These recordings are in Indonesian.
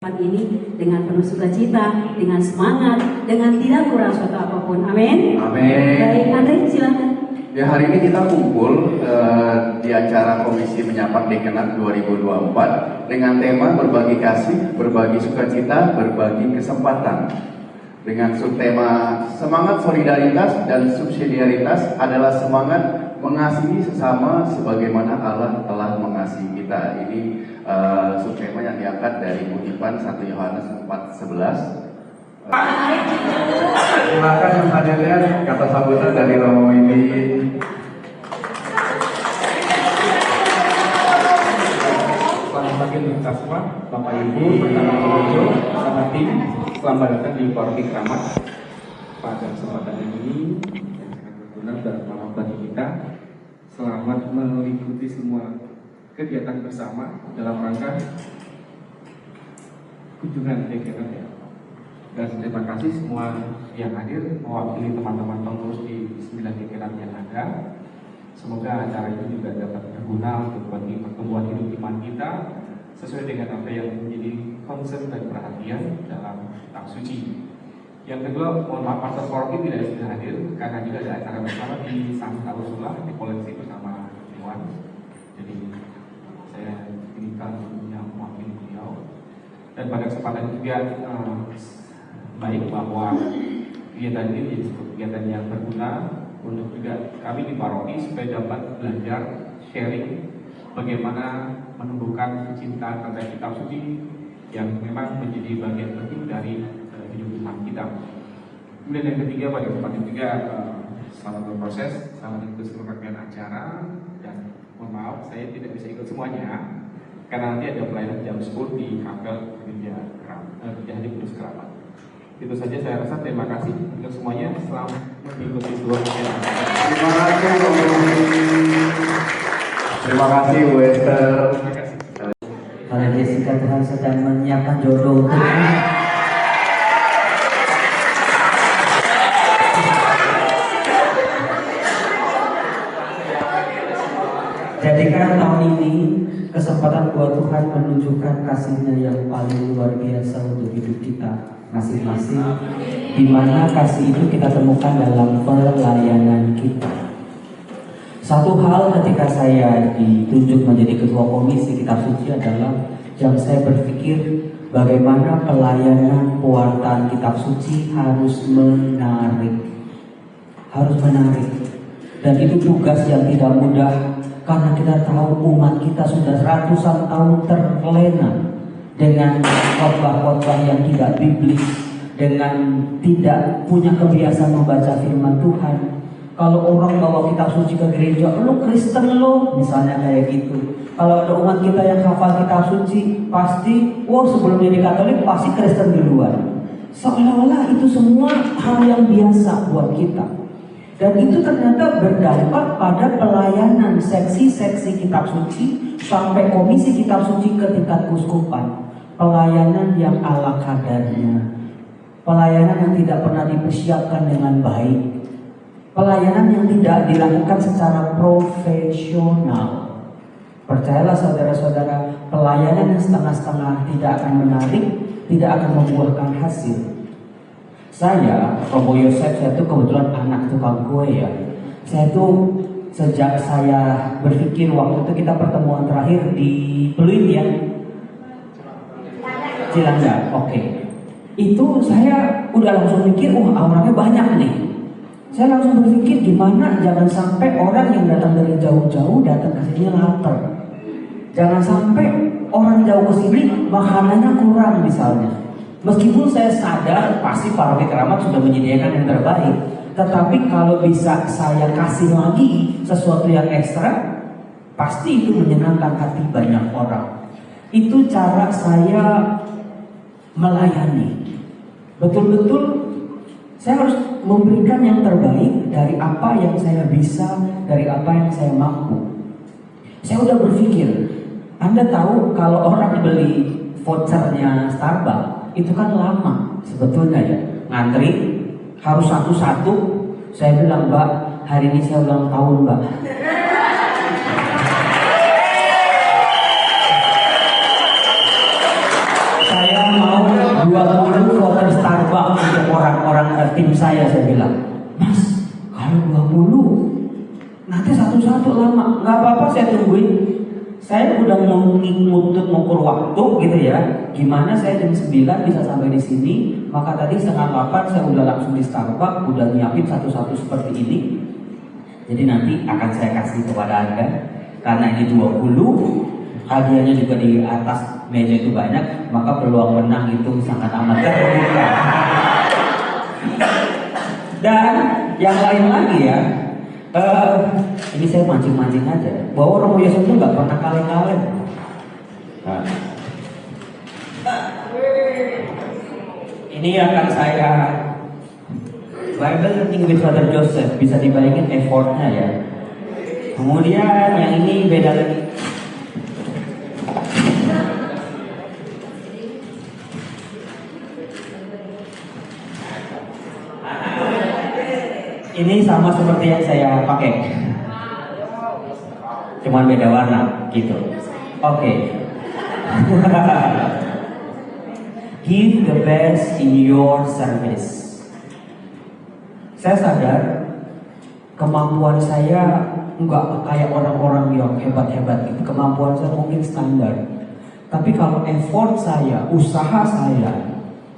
ini dengan penuh sukacita, dengan semangat, dengan tidak kurang suatu apapun. Amin. Amin. Baik, Andre, silakan. Ya, hari ini kita kumpul di acara Komisi Menyapa Dekenat 2024 dengan tema berbagi kasih, berbagi sukacita, berbagi kesempatan. Dengan subtema semangat solidaritas dan subsidiaritas adalah semangat mengasihi sesama sebagaimana Allah telah mengasihi kita. Ini subtema yang diangkat dari kutipan 1 Yohanes 4:11. Silakan Mas Adelian, kata sambutan dari Romo ini. Selamat pagi untuk semua, Bapak Ibu, bersama pengunjung, bersama tim. Selamat datang di Paroki Keramat. Pada kesempatan ini yang sangat berguna dan bermanfaat bagi kita. Selamat mengikuti semua kegiatan bersama dalam rangka kunjungan Dekenat ya. Dan terima kasih semua yang hadir mewakili teman-teman pengurus di 9 Dekenat yang ada. Semoga acara ini juga dapat berguna untuk bagi pertumbuhan hidup iman kita sesuai dengan apa yang menjadi concern dan perhatian dalam kitab suci. Yang kedua, mohon maaf Pastor Paroki tidak bisa hadir karena juga ada acara bersama di Santa Ursula di koleksi bersama Iwan. Jadi saya diminta untuk mewakili beliau. Dan pada kesempatan ini juga baik bahwa kegiatan ini menjadi kegiatan yang berguna untuk juga kami di paroki supaya dapat belajar sharing bagaimana menumbuhkan cinta terhadap kitab suci yang memang menjadi bagian penting dari hidup iman kita. Kemudian yang ketiga, pada kesempatan juga selamat berproses, selamat ikut seluruh rangkaian acara, dan mohon maaf saya tidak bisa ikut semuanya karena nanti ada pelayanan jam 10 di Kapel Gereja Kudus Keramat. Itu saja saya rasa. Terima kasih untuk semuanya. Selamat mengikuti seluruh acara. Terima kasih Romo. Terima kasih Bu Esther. Terima kasih. Kalau Jessica, Tuhan sedang menyiapkan jodoh untukmu. Jadikan tahun ini kesempatan buat Tuhan menunjukkan kasih-Nya yang paling luar biasa untuk hidup kita masing-masing, di mana kasih itu kita temukan dalam pelayanan kita. Satu hal ketika saya ditunjuk menjadi ketua komisi kitab suci adalah yang saya berpikir bagaimana pelayanan pewartaan kitab suci harus menarik, dan itu tugas yang tidak mudah karena kita tahu umat kita sudah ratusan tahun terlena dengan khotbah-khotbah yang tidak biblis, dengan tidak punya kebiasaan membaca firman Tuhan. Kalau orang bawa kitab suci ke gereja, lu Kristen lu, misalnya kayak gitu. Kalau ada umat kita yang hafal kitab suci, pasti, sebelum jadi Katolik pasti Kristen duluan. Seolah-olah itu semua hal yang biasa buat kita. Dan itu ternyata berdampak pada pelayanan seksi-seksi kitab suci sampai komisi kitab suci ke tingkat keuskupan. Pelayanan yang ala kadarnya, pelayanan yang tidak pernah dipersiapkan dengan baik, pelayanan yang tidak dilakukan secara profesional. Percayalah saudara-saudara, pelayanan yang setengah-setengah tidak akan menarik, tidak akan membuahkan hasil. Saya, Romo Yosef, saya itu kebetulan anak tukang kue ya. Saya itu sejak saya berpikir waktu itu kita pertemuan terakhir di Pluit ya, Cilanda, oke. Itu saya udah langsung mikir, orangnya banyak nih. Saya langsung berpikir gimana jangan sampai orang yang datang dari jauh-jauh datang ke sini lapar. Jangan sampai orang jauh ke sini makanannya kurang misalnya. Meskipun saya sadar pasti Paroki Keramat sudah menyediakan yang terbaik, tetapi kalau bisa saya kasih lagi sesuatu yang ekstra, pasti itu menyenangkan hati banyak orang. Itu cara saya melayani. Betul-betul saya harus memberikan yang terbaik dari apa yang saya bisa, dari apa yang saya mampu. Saya udah berpikir, Anda tahu kalau orang beli vouchernya Starbucks itu kan lama sebetulnya ya, ngantri harus satu-satu. Saya bilang, Mbak, hari ini saya ulang tahun, Mbak. Saya 20 voter Starbucks untuk orang-orang tim saya bilang, Mas, kalau 20 nanti satu-satu lama, nggak apa-apa saya tungguin. Saya udah mau ngukur waktu gitu ya. Gimana saya jam 9 bisa sampai di sini? Maka tadi setengah 8 saya udah langsung di Starbucks, udah nyiapin satu-satu seperti ini. Jadi nanti akan saya kasih kepada Anda. Karena ini 20, hadiahnya juga di atas meja itu banyak, maka peluang menang itu sangat amat terbuka. Dan yang lain lagi ya, ini saya mancing-mancing aja, bahwa Romo Yesus itu nggak pernah kaleng-kaleng. Nah, ini akan saya Bible Learning with Father Joseph, bisa dibayangin effortnya ya. Kemudian yang ini beda lagi. Ini sama seperti yang saya pakai, cuman beda warna gitu. Oke. Give the best in your service. Saya sadar kemampuan saya nggak kayak orang-orang yang hebat-hebat gitu. Kemampuan saya mungkin standar. Tapi kalau effort saya, usaha saya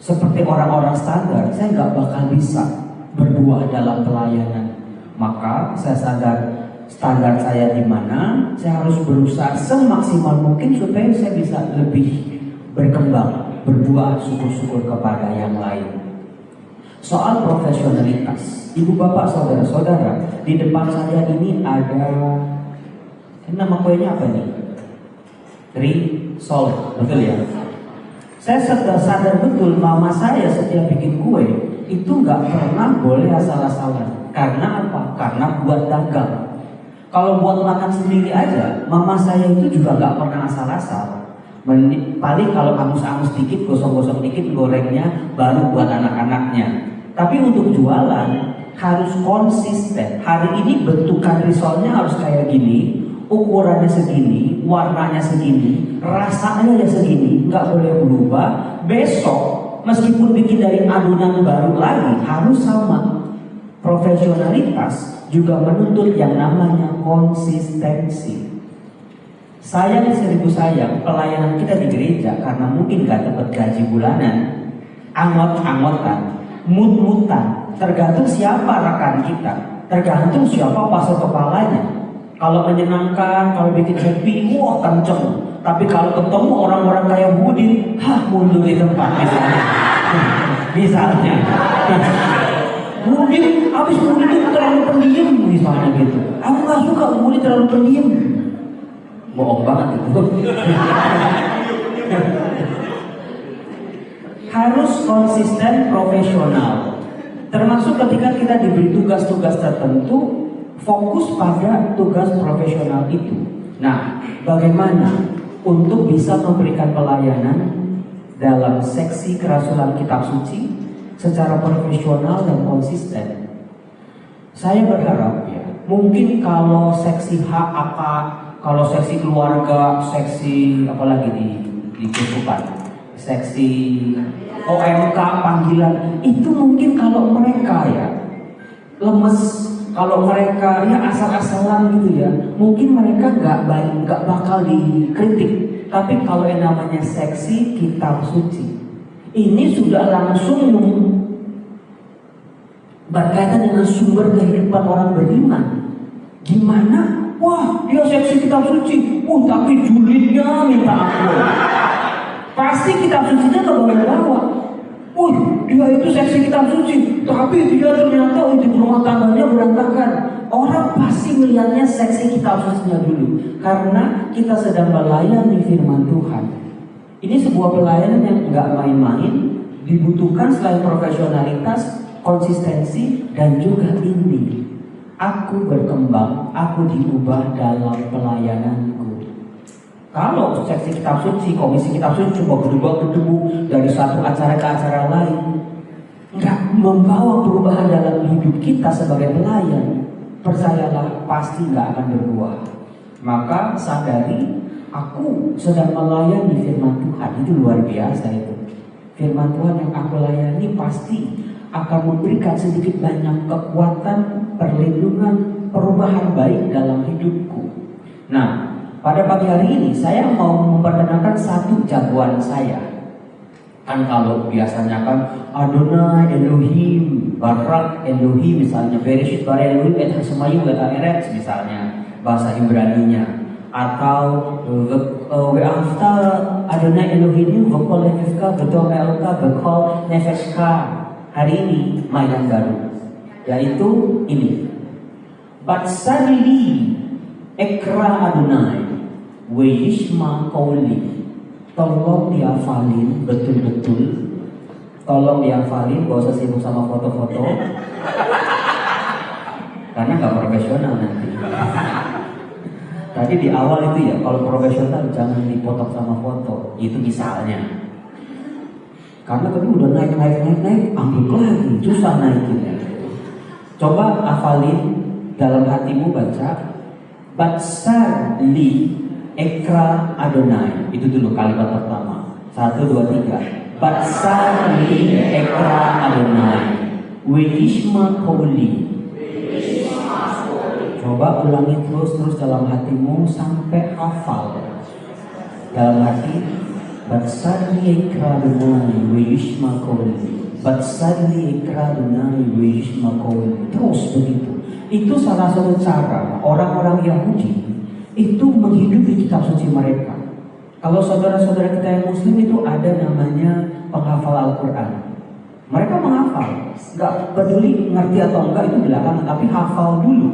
seperti orang-orang standar, saya nggak bakal bisa berbuah dalam pelayanan. Maka saya sadar standar saya di mana, saya harus berusaha semaksimal mungkin supaya saya bisa lebih berkembang, berbuah syukur-syukur kepada yang lain. Soal profesionalitas, ibu bapak saudara-saudara, di depan saya ini ada, nama kuenya apa nih? Risol, betul ya? Saya sadar betul mama saya setiap bikin kue itu nggak pernah boleh asal-asalan. Karena apa? Karena buat dagang. Kalau buat makan sendiri aja, mama saya itu juga nggak pernah asal-asal. Paling kalau angus-angus dikit, gosong-gosong dikit gorengnya, baru buat anak-anaknya. Tapi untuk jualan harus konsisten. Hari ini bentukan risolnya harus kayak gini, ukurannya segini, warnanya segini, rasanya ya segini, nggak boleh berubah. Besok meskipun bikin dari adonan baru lagi harus sama. Profesionalitas juga menuntut yang namanya konsistensi. Sayang seribu sayang, pelayanan kita di gereja karena mungkin gak dapat gaji bulanan, angot-angotan, mut-mutan, tergantung siapa rekan kita, tergantung siapa pasal kepalanya. Kalau menyenangkan, kalau bikin happy, wah kenceng. Tapi kalau ketemu orang-orang kayak Budi, mundur di tempat misalnya. Misalnya, Budi, abis Budi itu terlalu pendiam misalnya gitu. Aku nggak suka Budi terlalu pendiam. Bohong banget itu. Harus konsisten, profesional. Termasuk ketika kita diberi tugas-tugas tertentu, fokus pada tugas profesional itu. Nah, bagaimana untuk bisa memberikan pelayanan dalam seksi kerasulan kitab suci secara profesional dan konsisten? Saya berharap ya, mungkin kalau seksi HAK, kalau seksi keluarga, seksi apalagi di kehidupan, seksi OMK panggilan, itu mungkin kalau mereka ya lemes, kalau mereka ya asal-asalan gitu ya, mungkin mereka nggak bakal dikritik. Tapi kalau yang namanya seksi kitab suci, ini sudah langsung berkaitan dengan sumber kehidupan orang beriman. Gimana? Wah, dia seksi kitab suci, tapi julidnya minta ampun. Pasti kitab sucinya ke bawah-bawah. Dia itu seksi kitab suci, tapi dia ternyata di rumah tangganya berantakan. Orang pasti melihatnya seksi kitab sucinya dulu, karena kita sedang melayani firman Tuhan. Ini sebuah pelayanan yang nggak main-main, dibutuhkan selain profesionalitas, konsistensi, dan juga ini. Aku berkembang, aku diubah dalam pelayananku. Kalau seksi kitab suci, komisi kitab suci cuma berdebu dari satu acara ke acara lain, nggak membawa perubahan dalam hidup kita sebagai pelayan, percayalah pasti nggak akan berbuah. Maka sadari, aku sedang melayani firman Tuhan, itu luar biasa itu. firman Tuhan yang aku layani pasti akan memberikan sedikit banyak kekuatan, perlindungan, perubahan baik dalam hidupku. Nah, pada pagi hari ini saya mau memperkenalkan satu jagoan saya. Kan kalau biasanya kan Adonai Elohim, Barak Elohim misalnya, Bereshit bara Elohim et hasamayim et haaretz misalnya bahasa Ibraninya, atau Ve'afta Adonai Elohim v'kol nefeshka v'tome'elka v'kol nefeshka. Hari ini mainan baru, yaitu ini. Batsarli Ekra Adonai Weishma Qawli. Tolong dihafalin betul-betul. Tolong dihafalin, gak usah sibuk sama foto-foto karena gak profesional nanti. Tadi di awal itu ya, kalau profesional jangan dipotong sama foto. Itu misalnya. Karena tadi udah naik, ambil lagi, susah naikinnya. Coba hafalin dalam hatimu, baca Batsar li Ekra Adonai. Itu dulu kalimat pertama. 1, 2, 3. Batsar li Ekra Adonai Weishma Qawli. Coba ulangi terus dalam hatimu sampai hafal. Dalam hati, Batsar li Ekra Adonai Weishma Qawli. Batsar li Ekra Adonai Weishma Qawli. Terus begitu. Itu salah satu cara orang-orang Yahudi itu menghidupi kitab suci mereka. Kalau saudara-saudara kita yang muslim itu ada namanya penghafal Al-Quran. Mereka menghafal, gak peduli ngerti atau enggak itu belakangan, tapi hafal dulu.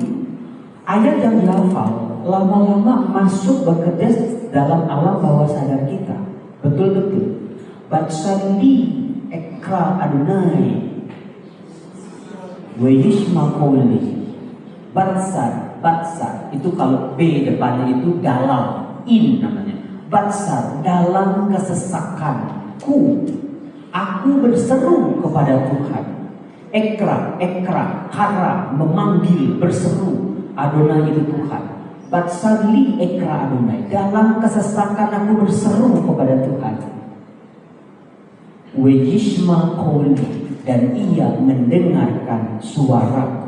Ayat yang dihafal lama-lama masuk bekerja dalam alam bawah sadar kita. Betul-betul. Batsali Ekra Adonai Weishma Qawli. Batsar itu kalau B depannya itu dalam, in namanya. Batsar, dalam kesesakanku aku berseru kepada Tuhan. Ekra, kara, memanggil, berseru. Adonai itu Tuhan. Batsar li Ekra Adonai, dalam kesesakan aku berseru kepada Tuhan. Weishma Qawli, dan ia mendengarkan suaraku.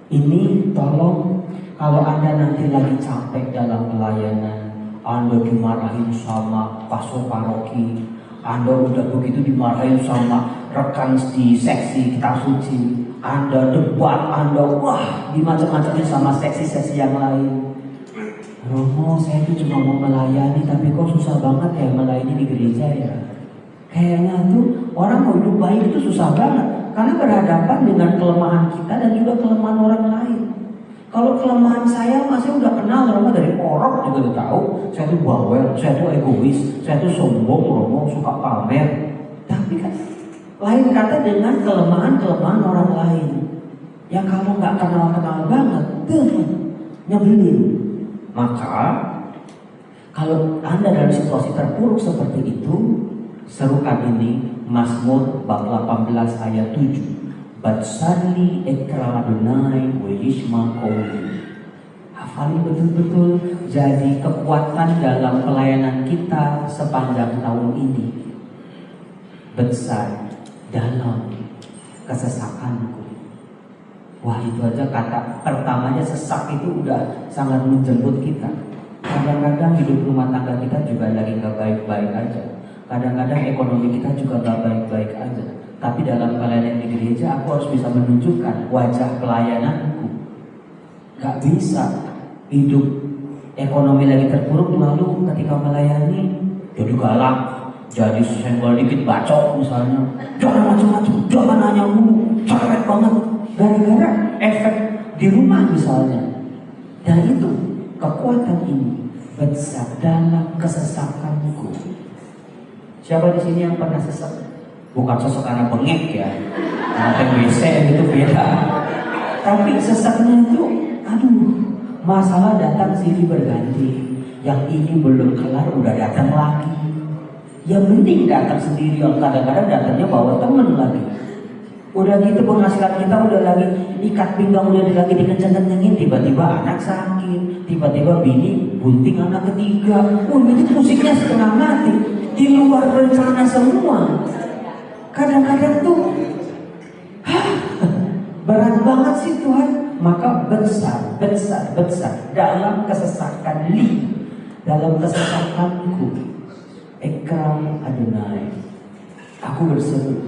Ini tolong, kalau Anda nanti lagi capek dalam pelayanan, Anda dimarahin sama pastor paroki, Anda udah begitu dimarahin sama rekan di seksi kitab suci, Anda debat, Anda wah dimacam-macamnya sama seksi-seksi yang lain. Romo, saya itu cuma mau melayani, tapi kok susah banget ya melayani di gereja ya. Kayaknya tuh orang mau hidup baik itu susah banget. Karena berhadapan dengan kelemahan kita dan juga kelemahan orang lain. Kalau kelemahan saya masih udah kenal Romo dari orang juga udah tahu. Saya tuh bawel, saya tuh egois, saya tuh sombong, Romo suka pamer. Tapi kan lain kata dengan kelemahan-kelemahan orang lain. Yang kamu nggak kenal-kenal banget, nyebelin. Maka kalau Anda dalam situasi terpuruk seperti itu, serukan ini Mazmur bab 18 ayat 7. Batsarli Ekra Adonai Weishma Qawli. Hafalin betul-betul, jadi kekuatan dalam pelayanan kita sepanjang tahun ini. Besar dalam kesesakanku. Wah, itu aja kata pertamanya, sesak itu udah sangat menjemput kita. Kadang-kadang hidup rumah tangga kita juga lagi gak baik-baik aja. Kadang-kadang ekonomi kita juga gak baik-baik aja. Tapi dalam pelayanan di gereja aku harus bisa menunjukkan wajah pelayananku. Gak bisa hidup ekonomi lagi terpuruk lalu ketika melayani jadi galak, jadi senggol dikit bacok misalnya. Jangan macam-macam, jangan nanya mulu, capek banget. Gara-gara efek di rumah misalnya. Dan itu kekuatan ini besar dalam kesesakanku. Siapa di sini yang pernah sesak? Bukan sesak karena bengek ya, karena WC itu beda. Tapi sesaknya itu, aduh, masalah datang silih berganti. Yang ini belum kelar udah datang lagi. Ya mending datang sendiri, yang kadang-kadang datangnya bawa temen lagi. Udah gitu penghasilan kita udah lagi ikat pinggang, udah lagi dikenceng-kencengin, tiba-tiba anak sakit, tiba-tiba bini bunting anak ketiga. Itu musiknya setengah mati. Di luar rencana semua. Kadang-kadang tuh berat banget sih Tuhan. Maka besar dalam kesesakan dalam kesesakanku. Ekram Adonai. Aku berseru,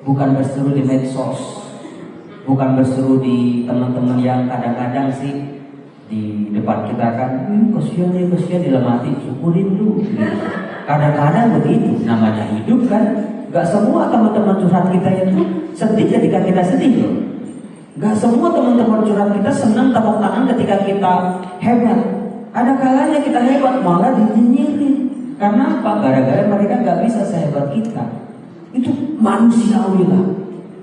bukan berseru di medsos, bukan berseru di teman-teman yang kadang-kadang sih di depan kita kan, kasihan dalam hati, syukurin dulu. Kadang-kadang begitu, namanya hidup kan. Gak semua teman-teman curhat kita itu sedih ketika kita sedih loh. Gak semua teman-teman curhat kita senang tepuk tangan ketika kita hebat. Ada kalanya kita hebat malah dinyinyirin. Karena apa? Gara-gara mereka gak bisa sehebat kita. Itu manusiawi lah.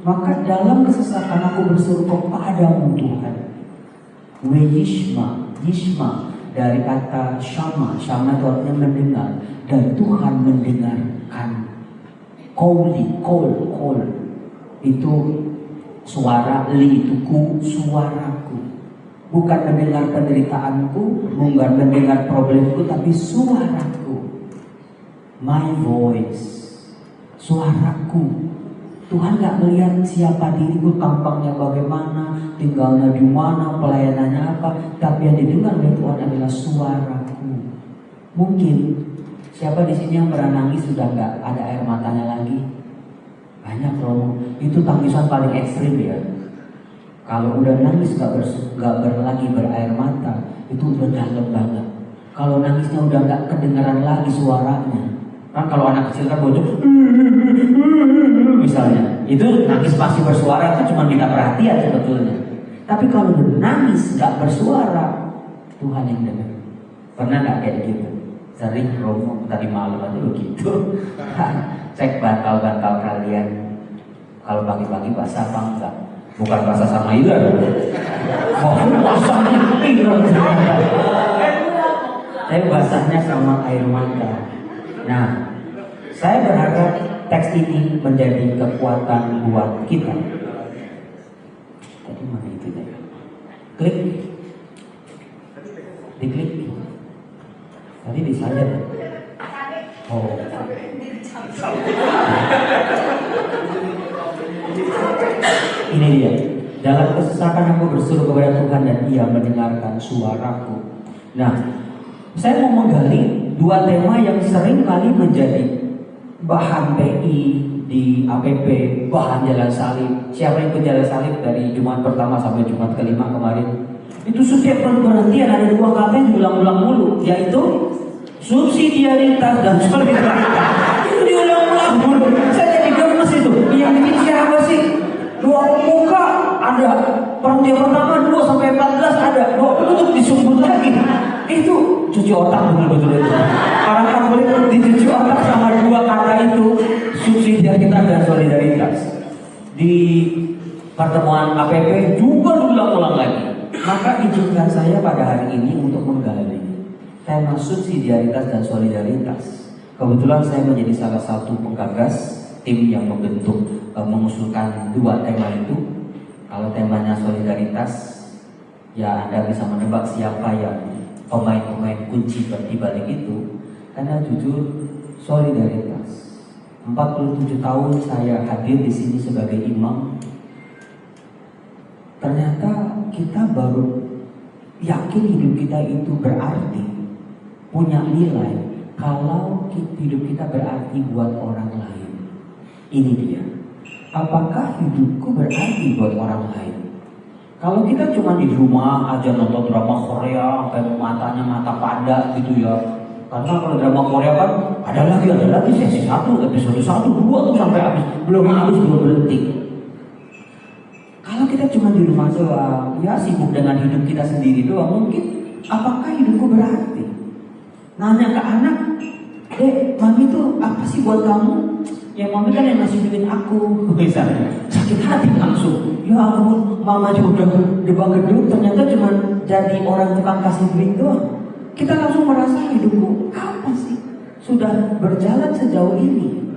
Maka dalam kesesakan aku berseru kepadamu Tuhan. Yishma dari kata Shama itu artinya mendengar. Dan Tuhan mendengarkan. Call itu suara, li itu suaraku. Bukan mendengar penderitaanku, bukan mendengar problemku, tapi suaraku. My voice, suaraku. Tuhan gak melihat siapa diriku, tampangnya bagaimana, tinggalnya di mana, pelayanannya apa, tapi yang didengar oleh Tuhan adalah suaraku. Mungkin siapa di sini yang pernah nangis sudah gak ada air matanya lagi? Banyak loh. Itu tangisan paling ekstrim ya. Kalau udah nangis gak lagi berair mata, itu udah dalam banget. Kalau nangisnya udah gak kedengaran lagi suaranya. Kan kalau anak kecil kan bocor misalnya, itu nangis pasti bersuara, itu cuma minta perhatian sebetulnya. Tapi kalau udah nangis gak bersuara, Tuhan yang dengar. Pernah gak kayak gitu? Sering Romo tadi malam aja begitu. Cek bantal-bantal kalian. Kalau pagi-pagi basah apa enggak? Bukan basah sama iler. Oh, basahnya iler. Tapi basahnya sama air mata. Nah, saya berharap teks ini menjadi kekuatan buat kita. Tadi mana itu ya? Klik. Diklik. Tadi di saya. Oh. Ini dia. Dalam kesesakan aku berseru kepada Tuhan dan Ia mendengarkan suaraku. Nah, saya mau menggali dua tema yang sering kali menjadi bahan PI di APP, bahan jalan salib. Siapa yang ikut jalan salib dari Jumat pertama sampai Jumat kelima kemarin? Itu setiap perhentian ada dua kata yang diulang-ulang mulu, yaitu subsidiaritas dan solidaritas. Itu diulang-ulang mulu. Saya jadi gemes itu. Yang bikin siapa sih? Dua muka ada, perhentian pertama 2 sampai 14 ada, dua penutup disebut lagi. Itu cuci otak betul-betul itu. Orang Katolik dicuci otak sama dua kata itu, subsidiaritas dan solidaritas. Di pertemuan APP juga diulang-ulang lagi. Maka izinkan saya pada hari ini untuk menggali tema subsidiaritas dan solidaritas. Kebetulan saya menjadi salah satu penggagas tim yang mengusulkan dua tema itu. Kalau temanya solidaritas, ya Anda bisa menebak siapa yang pemain-pemain kunci di balik itu. Karena jujur, solidaritas. 47 tahun saya hadir di sini sebagai imam. Ternyata kita baru yakin hidup kita itu berarti, punya nilai kalau hidup kita berarti buat orang lain. Ini dia. Apakah hidupku berarti buat orang lain? Kalau kita cuma di rumah aja nonton drama Korea sampai matanya mata panda gitu ya. Karena kalau drama Korea kan ada lagi sesi 1, episode 1, 2 tuh sampai habis, belum berhenti. Kalau kita cuma di rumah doang, ya sibuk dengan hidup kita sendiri doang, mungkin apakah hidupku berarti? Nanya ke anak, mami tuh apa sih buat kamu? Ya mami kan yang ngasih duit aku, misalnya. Sakit hati langsung. Ya ampun, mama juga udah gedung, ternyata cuma jadi orang tukang kasih duit doang. Kita langsung merasa hidupku apa sih? Sudah berjalan sejauh ini.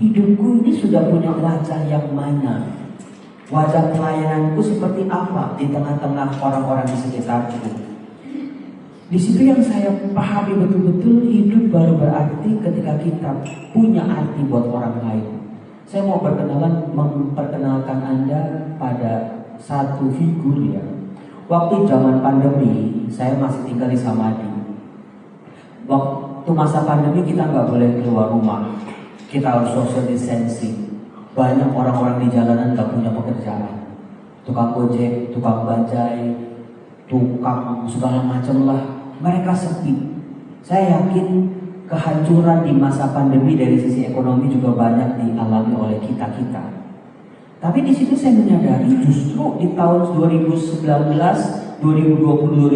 Hidupku ini sudah punya wajah yang mana? Wajah pelayananku seperti apa di tengah-tengah orang-orang di sekitarku? Di situ yang saya pahami betul-betul, hidup baru berarti ketika kita punya arti buat orang lain. Saya mau memperkenalkan Anda pada satu figur ya. Waktu zaman pandemi, saya masih tinggal di Samadhi. Waktu masa pandemi kita nggak boleh keluar rumah, kita harus social distancing. Banyak orang-orang di jalanan nggak punya pekerjaan, tukang gojek, tukang bajai, tukang segala macam lah, mereka sepi. Saya yakin kehancuran di masa pandemi dari sisi ekonomi juga banyak dialami oleh kita-kita. Tapi di situ saya menyadari justru di tahun 2019, 2020,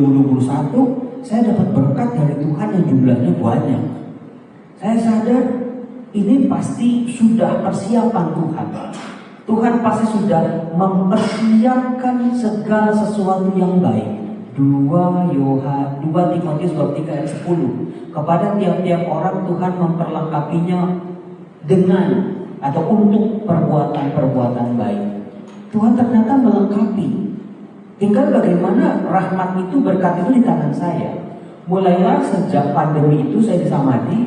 2021 saya dapat berkat dari Tuhan yang jumlahnya banyak. Saya sadar ini pasti sudah persiapan Tuhan. Tuhan pasti sudah mempersiapkan segala sesuatu yang baik. 2 Timotius bab 3 ayat 10. Kepada tiap-tiap orang Tuhan memperlengkapinya dengan atau untuk perbuatan-perbuatan baik. Tuhan ternyata melengkapi. Tinggal bagaimana rahmat itu, berkat itu di tangan saya. Mulailah sejak pandemi itu saya di Samadhi,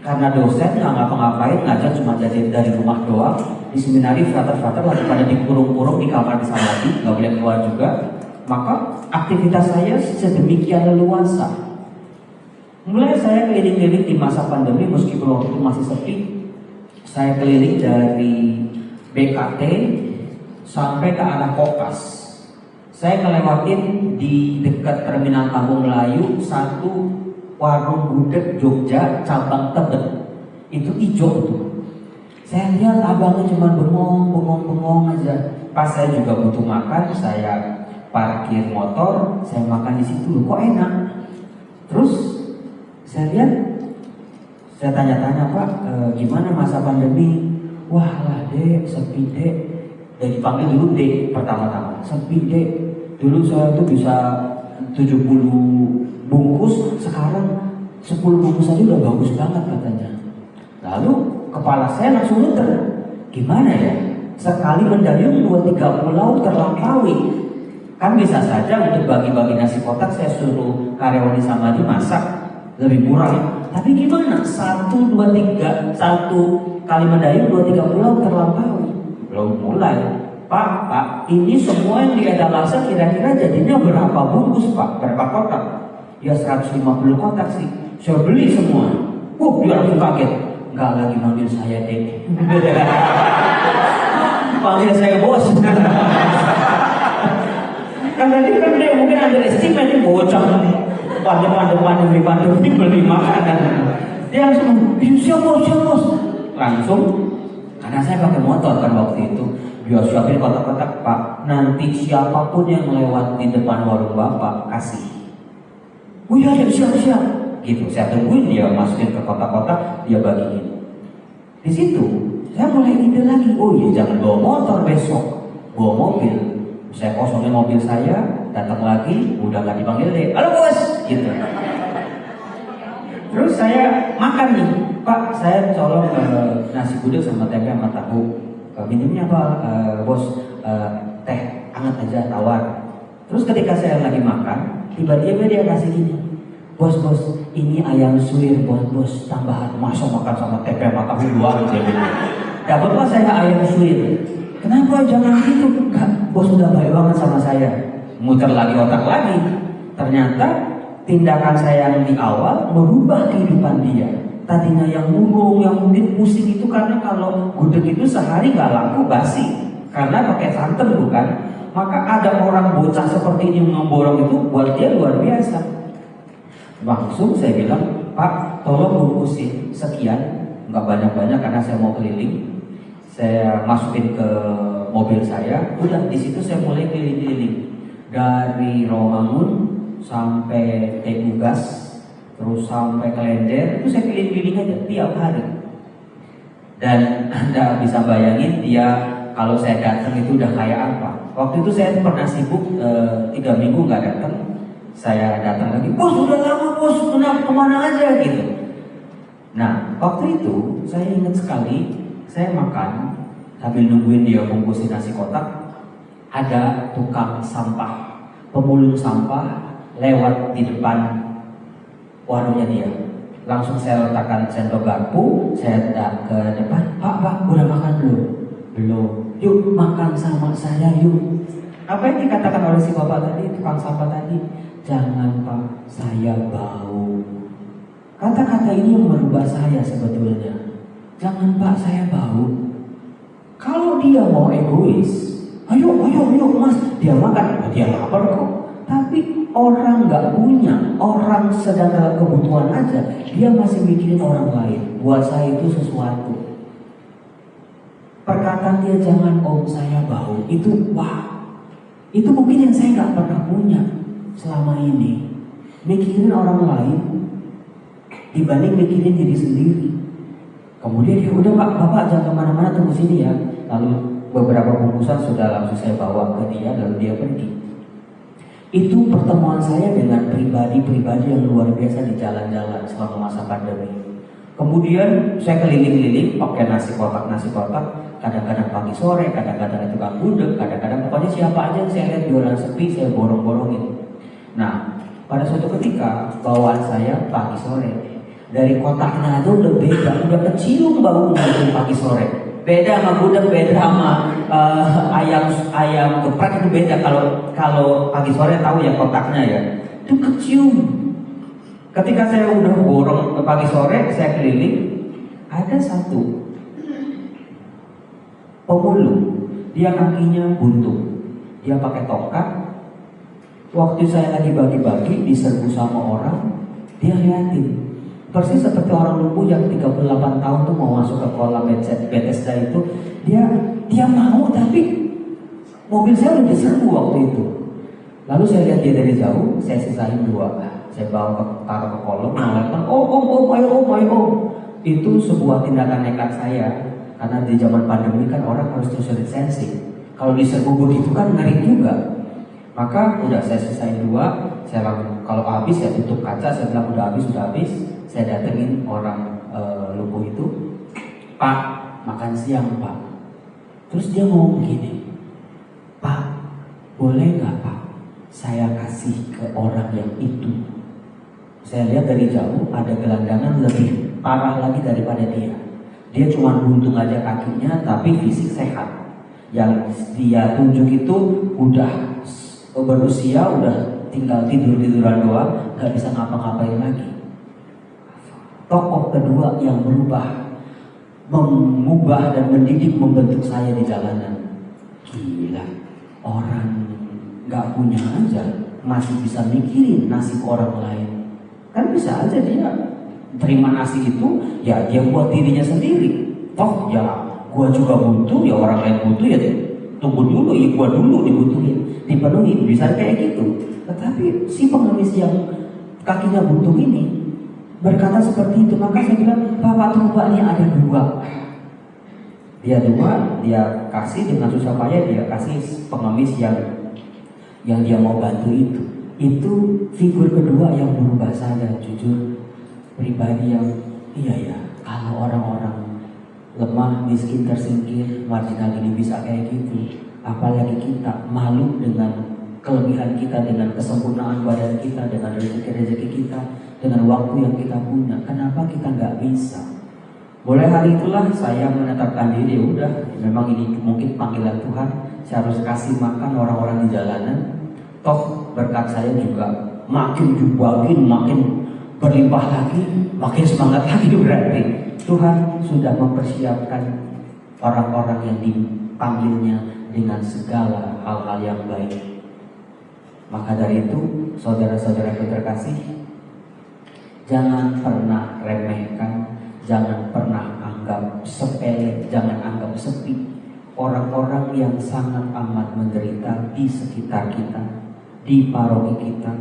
karena dosen nggak ngapa-ngapain, ngajar cuma jadi dari rumah doang. Di seminari frater-frater lagi pada dikurung-kurung di kamar di Samadhi, nggak boleh keluar juga. Maka aktivitas saya sedemikian leluasa. Mulai saya keliling-keliling di masa pandemi, meskipun waktu itu masih sepi. Saya keliling dari BKT sampai ke arah Kokas. Saya ngelewatin di dekat Terminal Kampung Melayu satu warung gudeg Jogja cabang Tebet. Itu hijau tuh. Saya lihat abangnya cuma bengong aja. Pas saya juga butuh makan, saya parkir motor, saya makan di situ. Kok enak? Terus saya lihat, saya tanya-tanya, Pak, gimana masa pandemi? Wah lah dek, sepi dek. Dan dipanggil dulu dek pertama-tama. Sepi dek. Dulu saya tuh bisa 70 bungkus, sekarang 10 bungkus aja udah bagus banget katanya. Lalu kepala saya langsung muter. Gimana ya? Sekali mendayung 2-3 pulau terlampaui. Kan bisa saja untuk bagi-bagi nasi kotak saya suruh karyawan di Samadhi masak, lebih murah. Tapi gimana? 1, 2, 3, 1 kali mendayung 2-3 pulau terlampaui. Belum mulai. Pak, ini semua yang di etalase kira-kira jadinya berapa bungkus Pak? Berapa kotak? Ya 150 kotak sih. Saya beli semua. Dia langsung kaget. Enggak lagi manggil saya dek. Panggil saya bos. Kan tadi kan dia mungkin underestimate ini bocah nih. Pandemi beli makanan. Dia langsung, siap bos. Langsung, karena saya pakai motor kan waktu itu. Dia siapin kotak-kotak, Pak. Nanti siapapun yang lewat di depan warung Bapak kasih. Oh iya, siap. Gitu, saya tungguin dia masukin ke kotak-kotak, dia bagiin. Di situ, saya mulai ide lagi. Oh iya, jangan bawa motor besok, bawa mobil. Saya kosongin mobil saya, datang lagi, udah gak dipanggil deh. Halo bos, gitu. Terus saya makan nih, Pak. Saya colong nasi gudeg sama tempe sama tahu. Minumnya apa, bos? Teh hangat aja, tawar. Terus ketika saya lagi makan, tiba-tiba dia kasih gini, bos, ini ayam suwir bos, tambahan. Masa makan sama tempe sama tahu doang, dia bilang. Dapatlah saya ayam suwir. Kenapa jangan gitu? Enggak, bos udah baik banget sama saya. Muter lagi otak lagi. Ternyata tindakan saya yang di awal merubah kehidupan dia. Tadinya yang murung, yang mungkin pusing itu karena kalau gudeg itu sehari gak laku basi. Karena pakai santan bukan? Maka ada orang bocah seperti ini memborong itu buat dia luar biasa. Langsung saya bilang, Pak, tolong bungkusin sekian, nggak banyak-banyak karena saya mau keliling. Saya masukin ke mobil saya. Udah di situ saya mulai keliling-keliling dari Romangun sampai Tegugas. Terus sampai Klender, itu saya keliling-keliling aja tiap hari. Dan Anda bisa bayangin dia kalau saya datang itu udah kayak apa. Waktu itu saya pernah sibuk 3 minggu nggak datang. Saya datang lagi, bos udah lama bos, kemana aja gitu. Nah waktu itu saya ingat sekali, saya makan sambil nungguin dia bungkusin nasi kotak. Ada tukang sampah, pemulung sampah lewat di depan warungnya dia. Langsung saya letakkan sendok garpu, saya ke depan, Pak, udah makan belum? Belum. Yuk makan sama saya yuk. Apa yang dikatakan oleh si bapak tadi, tukang sampah tadi? Jangan Pak, saya bau. Kata-kata ini merubah saya sebetulnya. Jangan Pak, saya bau. Kalau dia mau egois, ayo mas, dia makan, dia lapar kok. Tapi orang nggak punya, orang sedang dalam kebutuhan aja, dia masih mikirin orang lain. Buat saya itu sesuatu. Perkataan dia jangan om saya bau, itu wah, itu mungkin yang saya nggak pernah punya selama ini. Mikirin orang lain dibanding mikirin diri sendiri. Kemudian ya udah Pak, Bapak jangan kemana-mana, tunggu sini ya. Lalu beberapa bungkusan sudah langsung saya bawa ke dia, lalu dia pergi. Itu pertemuan saya dengan pribadi-pribadi yang luar biasa di jalan-jalan selama masa pandemi. Kemudian saya keliling-keliling pakai nasi kotak, kadang-kadang pagi sore, kadang-kadang itu tukang gudeg, kadang-kadang pokoknya siapa aja yang saya lihat jualan sepi, saya borong-borongin. Nah, pada suatu ketika bawaan saya pagi sore, dari kotaknya aja udah beda, udah kecium baunya itu pagi sore. Beda sama gudeg, beda sama ayam geprek, itu beda. Kalau pagi sore tahu ya kotaknya ya, itu kecium. Ketika saya udah borong pagi sore, saya keliling, ada satu pemulung, dia kakinya buntung, dia pakai tongkat. Waktu saya lagi bagi-bagi diserbu sama orang, dia liatin. Persis seperti orang lumpuh yang 38 tahun tuh mau masuk ke kolam Bethesda itu, dia mau, tapi mobil saya udah diserbu waktu itu. Lalu saya lihat dia dari jauh, saya sisain 2, saya bawa taruh ke kolong, mengatakan, ayo. Itu sebuah tindakan nekat saya, karena di zaman pandemi kan orang harus social distancing. Kalau diserbu begitu kan ngeri juga. Maka udah saya sisain 2, saya langsung kalau habis saya tutup kaca, saya bilang udah habis. Saya datengin orang lumpuh itu, Pak, makan siang Pak. Terus dia ngomong begini, Pak, boleh nggak Pak, saya kasih ke orang yang itu. Saya lihat dari jauh ada gelandangan lebih parah lagi daripada dia. Dia cuma buntung aja kakinya, tapi fisik sehat. Yang dia tunjuk itu udah berusia, udah tinggal tiduran doang, nggak bisa ngapa-ngapain lagi. Tokoh kedua yang mengubah dan mendidik, membentuk saya di jalanan. Gila, orang nggak punya aja masih bisa mikirin nasib orang lain. Kan bisa aja dia terima nasi itu, ya dia buat dirinya sendiri. Toh ya gua juga butuh, ya orang lain butuh, ya tunggu dulu, ya gua dulu dibutuhin, dipenuhi, bisa kayak gitu. Tetapi si pengemis yang kakinya buntung ini berkata seperti itu, maka saya bilang, Bapak coba ada 2. Dia 2, dia kasih dengan susah payah, dia kasih pengemis yang dia mau bantu itu. Itu figur kedua yang berubah saya, jujur pribadi yang iya ya, kalau orang-orang lemah, miskin, tersingkir, marginal ini bisa kayak gitu, apalagi kita malu dengan kelebihan kita, dengan kesempurnaan badan kita, dengan rezeki kita, dengan waktu yang kita punya. Kenapa kita nggak bisa? Mulai hari itulah saya menetapkan diri, udah, memang ini mungkin panggilan Tuhan. Saya harus kasih makan orang-orang di jalanan. Toh berkat saya juga makin dibagi, makin berlimpah lagi, makin semangat lagi. Berarti Tuhan sudah mempersiapkan orang-orang yang dipanggilnya dengan segala hal-hal yang baik. Maka dari itu, saudara-saudaraku terkasih, jangan pernah remehkan, jangan pernah anggap sepele, jangan anggap sepi orang-orang yang sangat amat menderita di sekitar kita, di paroki kita.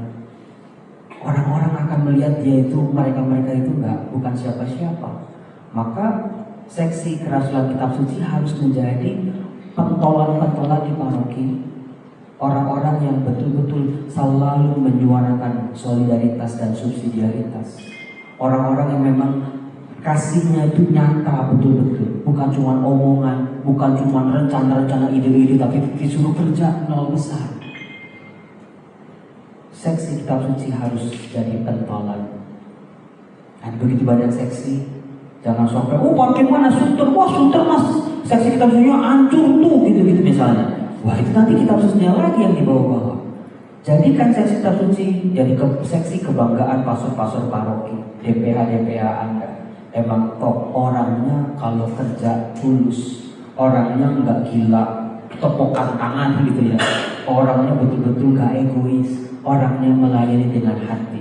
Orang-orang akan melihat dia itu, mereka itu bukan siapa-siapa. Maka seksi kerasulan kitab suci harus menjadi pentolan-pentolan di paroki. Orang-orang yang betul-betul selalu menyuarakan solidaritas dan subsidiaritas. Orang-orang yang memang kasihnya itu nyata betul-betul, bukan cuma omongan, bukan cuma rencana-rencana ide-ide, tapi disuruh kerja nol besar. Seksi kitab suci harus jadi pentolan. Dan begitu banyak seksi, jangan sampai, bagaimana sunter, wah sunter mas, seksi kitab sucinya hancur tuh gitu-gitu misalnya. Wah itu nanti kitab sucinya lagi yang dibawa-bawa. Jadikan seksi kitab suci jadi seksi kebanggaan pastor-pastor paroki, DPH Anda. Emang top orangnya kalau kerja tulus, orangnya nggak gila, tepokan tangan gitu ya. Orangnya betul-betul nggak egois, orangnya melayani dengan hati.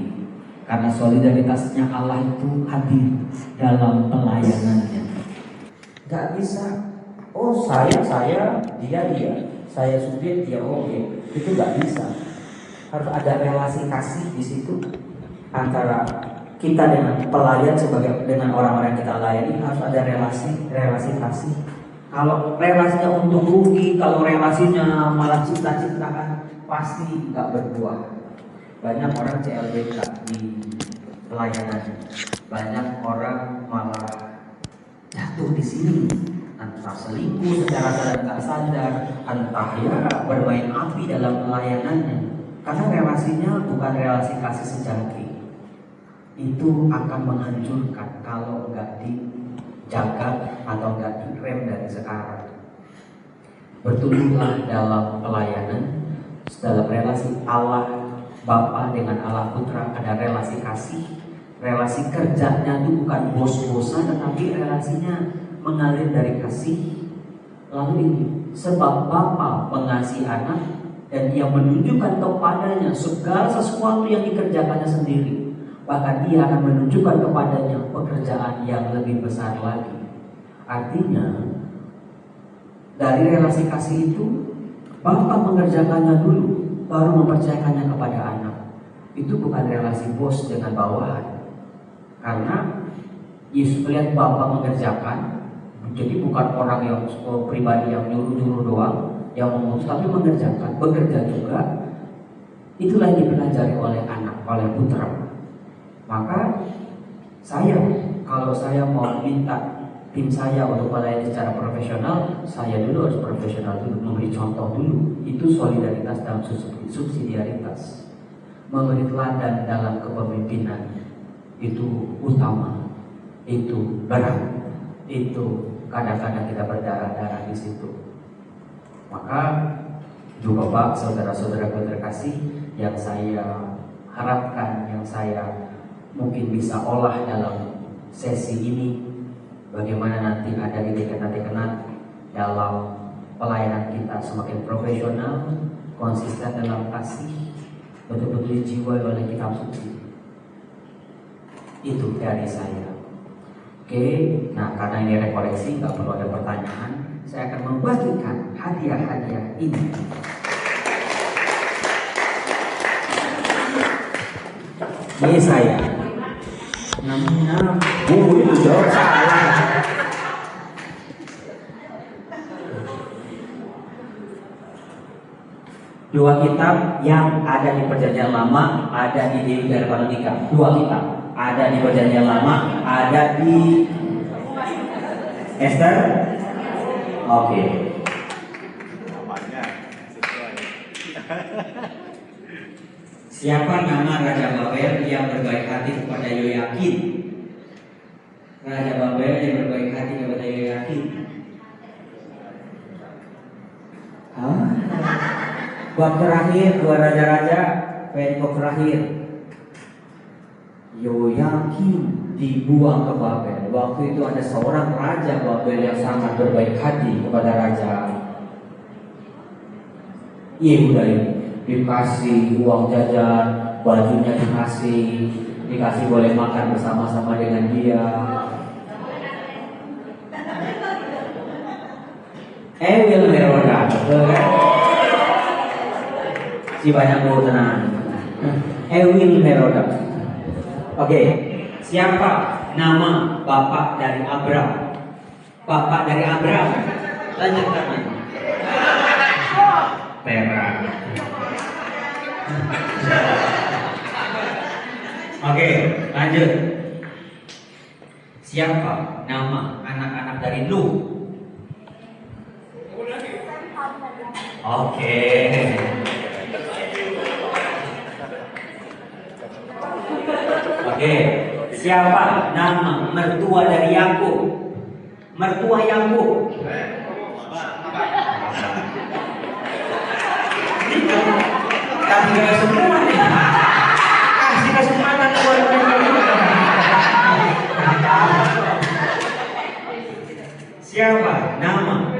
Karena solidaritasnya Allah itu hadir dalam pelayanannya. Gak bisa, oh saya, dia, saya subjek, dia objek. Itu gak bisa. Harus ada relasi kasih di situ antara kita dengan pelayan sebagai dengan orang-orang yang kita layani. Harus ada relasi kasih. Kalau relasinya untung rugi, kalau relasinya malah cipta-ciptaan, pasti gak berbuah. Banyak orang CLBK di pelayanan, banyak orang malah jatuh di sini, entah selingkuh secara sadar tak sadar, entah ya bermain api dalam pelayanannya, karena relasinya bukan relasi kasih sejati. Itu akan menghancurkan kalau nggak dijaga atau nggak direm dari sekarang. Bertumbuhlah dalam pelayanan, dalam relasi Allah Bapa dengan Allah Putra, ada relasi kasih. Relasi kerjanya itu bukan bos-bosan, tetapi relasinya mengalir dari kasih. Lalu ini, sebab Bapa mengasihi anak dan ia menunjukkan kepadanya segala sesuatu yang dikerjakannya sendiri. Bahkan dia akan menunjukkan kepadanya pekerjaan yang lebih besar lagi. Artinya, dari relasi kasih itu, Bapa mengerjakannya dulu, baru mempercayakannya kepada anak. Itu bukan relasi bos dengan bawahan. Karena Yesus melihat Bapa mengerjakan, jadi bukan orang yang pribadi yang nyuruh-nyuruh doang, yang memutus, tapi mengerjakan, bekerja juga. Itulah yang dipelajari oleh anak, oleh putra. Maka kalau saya mau minta tim saya untuk melayani secara profesional, saya dulu harus profesional dulu, memberi contoh dulu. Itu solidaritas dalam subsidiaritas. Memberi teladan dalam kepemimpinan itu utama, itu berat, itu kadang-kadang kita berdarah-darah di situ. Maka juga Pak, saudara-saudara terkasih, yang saya harapkan, yang saya mungkin bisa olah dalam sesi ini, bagaimana nanti ada di dekenat-dekenat dalam pelayanan kita semakin profesional, konsisten dalam kasih, betul-betul dijiwai oleh kitab suci. Itu dari saya. Oke, nah karena ini rekoleksi, nggak perlu ada pertanyaan, saya akan membagikan hadiah-hadiah ini. Ini saya. Namanya itu jauh salah. Dua kitab yang ada di Perjanjian Lama, ada di Dewi Darmanika. Dua kitab ada di Perjanjian Lama, ada di Esther. Oke. Siapa nama Raja Babel yang berbaik hati kepada Yoyakin? Raja Babel yang berbaik hati kepada Yoyakin. Bab terakhir, dua raja-raja, perikop terakhir. Yoyakin dibuang ke Babel. Waktu itu ada seorang raja Babel yang sangat berbaik hati kepada raja Yehuda ini. Dikasih uang jajan, bajunya dikasih boleh makan bersama-sama dengan dia. Will Meroda, betul kan? Si banyak mau tenang. Will Meroda. Oke, siapa nama bapak dari Abram? Bapak dari Abram, lanjut tangan. Perak. Oke, lanjut. Siapa nama anak-anak dari Nuh? Oke. Oke, siapa nama mertua dari Yakub? Mertua Yakub. Siapa nama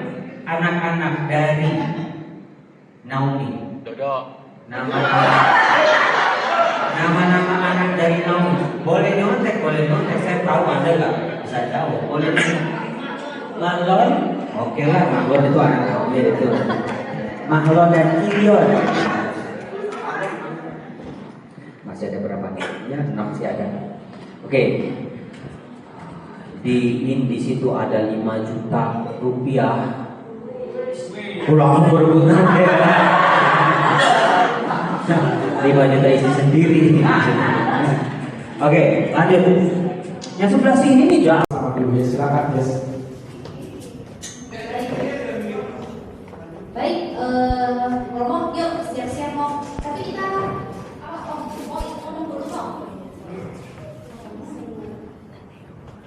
anak-anak dari Naomi? Nama-nama anak dari Naomi. Boleh nyontek. Saya tahu Anda nggak bisa jawab. Boleh. Mahlon, oke lah. Mahlon itu anak Naomi itu. Mahlon dan Kilion. Masih ada berapa nih? Ya, 6 masih ada. Oke. Di situ ada 5 juta rupiah. Pulang berebutan ya. 5 juta isi sendiri. Oke, lanjut. Yang sebelah sini nih, Jah. Sama dulu ya, silakan Des. Baik, ngomong yuk siap-siap mau. Tapi kita ngomong dulu kok.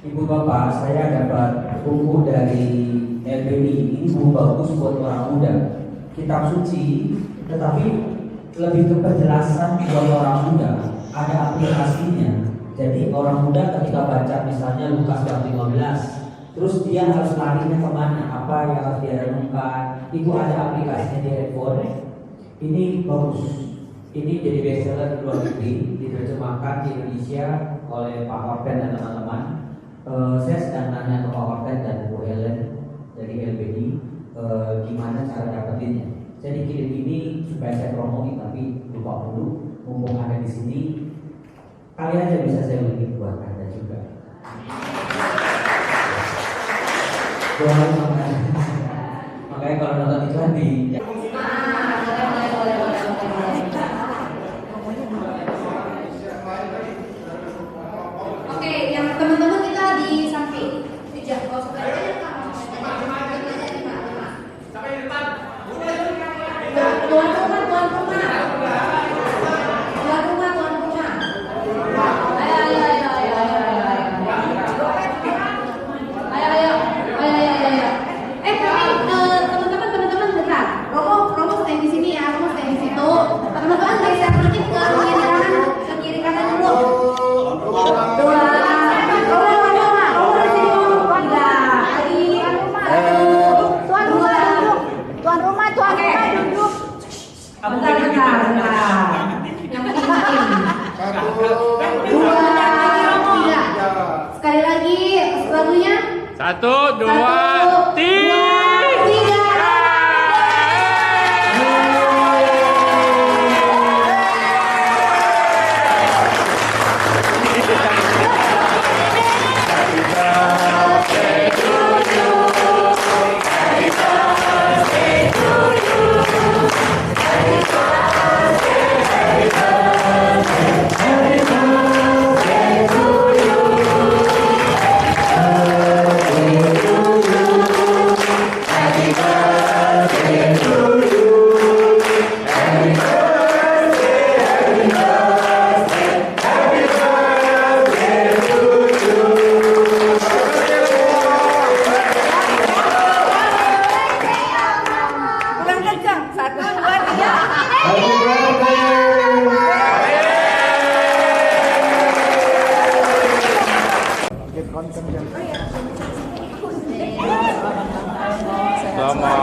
Ibu Bapak, saya dapat buku dari LBI. Ini buku bagus buat orang muda. Kitab suci, tetapi lebih ke penjelasan buat orang muda. Ada aplikasinya. Jadi orang muda ketika baca misalnya Lukas bab 15, terus dia harus larinya kemana, apa yang harus dia renungkan, itu ada aplikasinya di handphone. Ini bagus. Ini jadi bestseller di luar negeri, diterjemahkan di Indonesia oleh Pak Horten dan teman-teman. Saya sedang nanya ke Pak Horten dan Bu Helen dari LBI gimana cara dapetinnya. Saya dikirim ini supaya saya promoin, tapi lupa dulu. Mumpung ada di sini, kali aja bisa saya beli buat Anda juga. Makanya kalau nonton iklan di Oke, yang teman-teman kita di samping. Tidak, kalau sudah tuan rumah. Ayo. Teman-teman bentar. Romo stay di sini ya, Romo stay di situ. Teman-teman geser dikit ke kiri kanan dulu. Dua. Tuan rumah duduk. Bentar. Yang penting. 2, 3. Sekali lagi lagunya. 1, 2, 3. Selamat.